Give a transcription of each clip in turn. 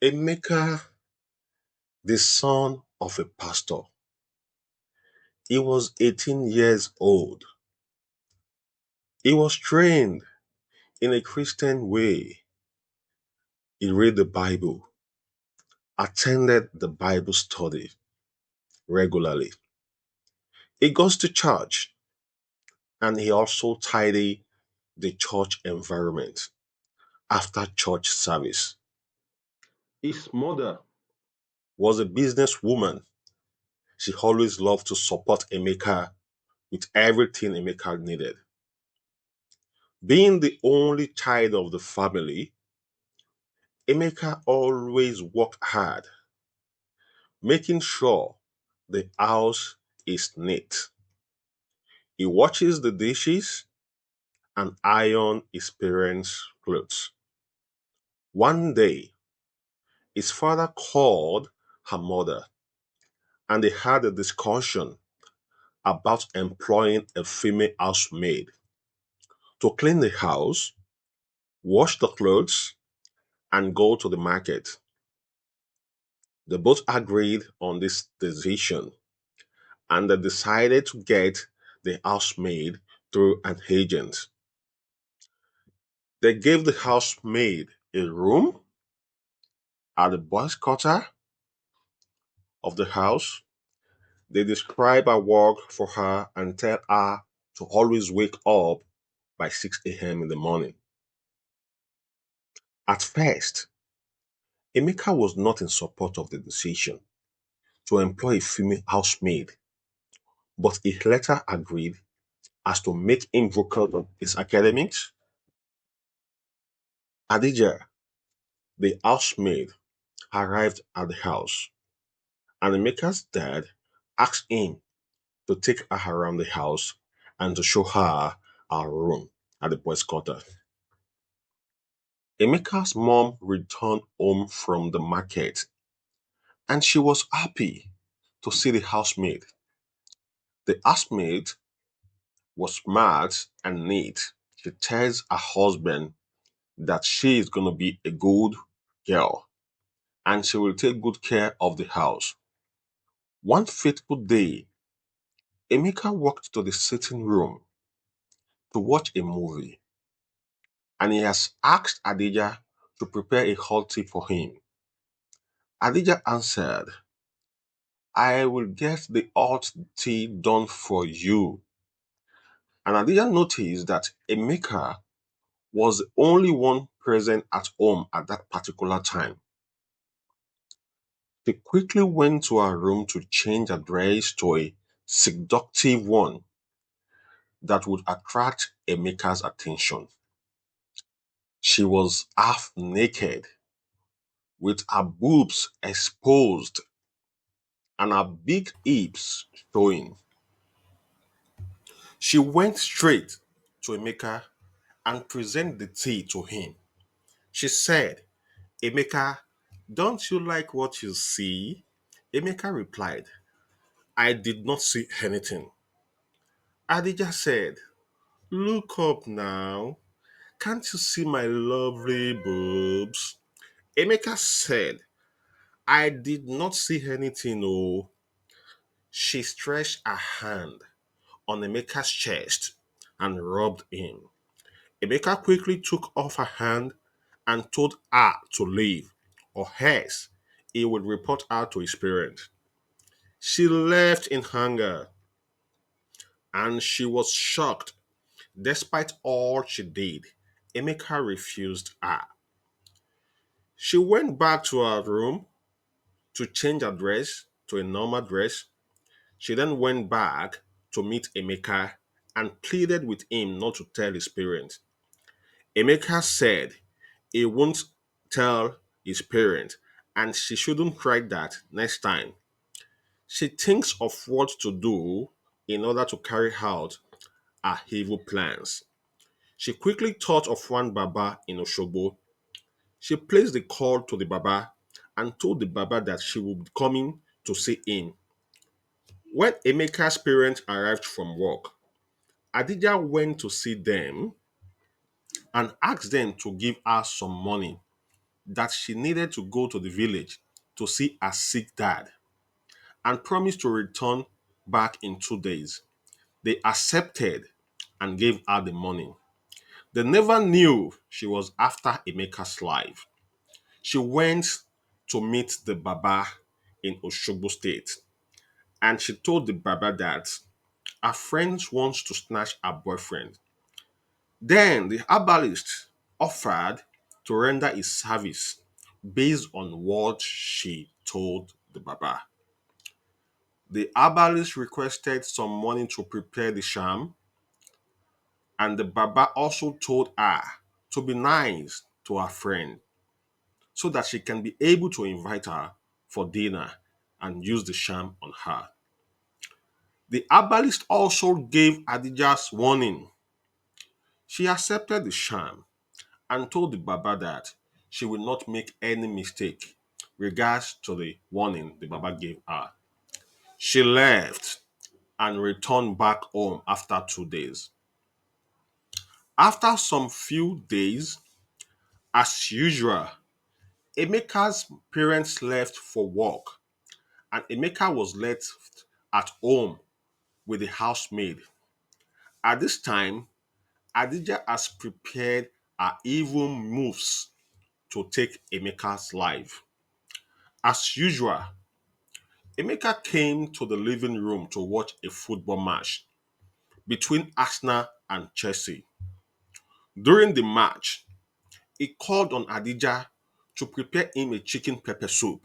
Emeka, the son of a pastor, he was 18 years old. He was trained in a Christian way. He read the Bible, attended the Bible study regularly. He goes to church and he also tidy the church environment after church service. His mother was a businesswoman. She always loved to support Emeka with everything Emeka needed. Being the only child of the family, Emeka always worked hard, making sure the house is neat. He washes the dishes and iron his parents' clothes. One day, his father called her mother and they had a discussion about employing a female housemaid to clean the house, wash the clothes, and go to the market. They both agreed on this decision and they decided to get the housemaid through an agent. They gave the housemaid a room at the boys' quarter of the house. They describe her work for her and tell her to always wake up by 6 a.m. in the morning. At first, Emeka was not in support of the decision to employ a female housemaid, but he later agreed as to make him focus on his academics. Adija, the housemaid, arrived at the house, and Emeka's dad asked him to take her around the house and to show her our room at the boys' quarter. Emeka's mom returned home from the market and she was happy to see the housemaid. The housemaid was smart and neat. She tells her husband that she is going to be a good girl and she will take good care of the house. One fateful day, Emeka walked to the sitting room to watch a movie and he has asked Adija to prepare a hot tea for him. Adija answered, I will get the hot tea done for you. And Adija noticed that Emeka was the only one present at home at that particular time. She quickly went to her room to change her dress to a seductive one that would attract Emeka's attention. She was half naked, with her boobs exposed and her big hips showing. She went straight to Emeka and presented the tea to him. She said, Emeka, don't you like what you see? Emeka replied, I did not see anything. Adija said, look up now. Can't you see my lovely boobs? Emeka said, I did not see anything, oh. She stretched her hand on Emeka's chest and rubbed him. Emeka quickly took off her hand and told her to leave, or else he would report her to his parents. She left in anger and she was shocked. Despite all she did, Emeka refused her. She went back to her room to change her dress to a normal dress. She then went back to meet Emeka and pleaded with him not to tell his parents. Emeka said he won't tell his parents and she shouldn't try that next time. She thinks of what to do in order to carry out her evil plans. She quickly thought of one Baba in Oshobo. She placed the call to the Baba and told the Baba that she would be coming to see him. When Emeka's parents arrived from work, Adija went to see them and asked them to give her some money that she needed to go to the village to see her sick dad and promised to return back in 2 days. They accepted and gave her the money. They never knew she was after Emeka's life. She went to meet the Baba in Oshogbo State, and she told the Baba that her friend wants to snatch her boyfriend. Then the herbalist offered to render his service based on what she told the Baba. The herbalist requested some money to prepare the sham, and the Baba also told her to be nice to her friend so that she can be able to invite her for dinner and use the sham on her. The herbalist also gave Adija's warning. She accepted the sham and told the Baba that she will not make any mistake regards to the warning the Baba gave her. She left and returned back home after 2 days. After some few days, as usual, Emeka's parents left for work and Emeka was left at home with the housemaid. At this time, Adija has prepared her evil moves to take Emeka's life. As usual, Emeka came to the living room to watch a football match between Arsenal and Chelsea. During the match, he called on Adija to prepare him a chicken pepper soup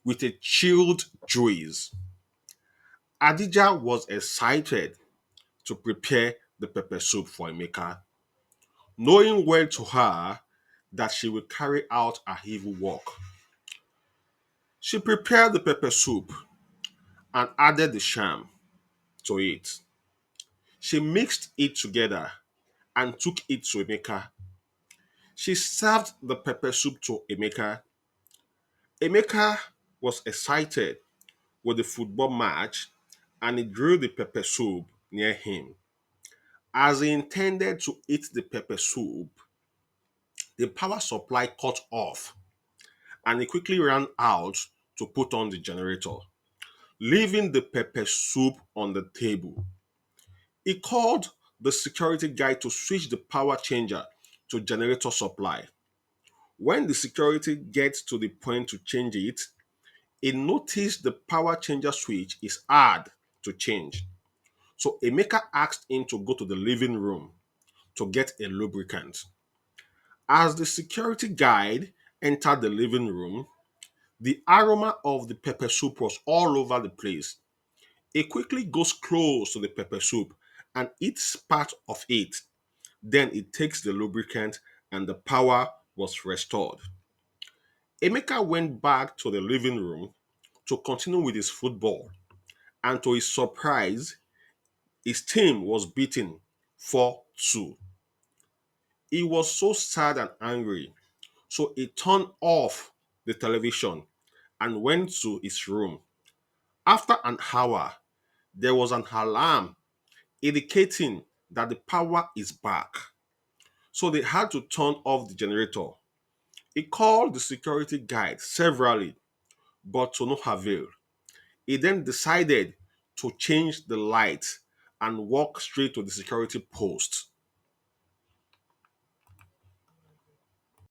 with a chilled juice. Adija was excited to prepare the pepper soup for Emeka, knowing well to her that she will carry out her evil work. She prepared the pepper soup and added the sham to it. She mixed it together and took it to Emeka. She served the pepper soup to Emeka. Emeka was excited with the football match and he drew the pepper soup near him. As he intended to eat the pepper soup, the power supply cut off and he quickly ran out to put on the generator, leaving the pepper soup on the table. He called the security guy to switch the power changer to generator supply. When the security gets to the point to change it, he noticed the power changer switch is hard to change. So Emeka asked him to go to the living room to get a lubricant. As the security guide entered the living room, the aroma of the pepper soup was all over the place. He quickly goes close to the pepper soup and eats part of it. Then he takes the lubricant and the power was restored. Emeka went back to the living room to continue with his football, and to his surprise, his team was beaten 4-2. He was so sad and angry, so he turned off the television and went to his room. After an hour, there was an alarm indicating that the power is back. So they had to turn off the generator. He called the security guide severally, but to no avail. He then decided to change the light and walk straight to the security post.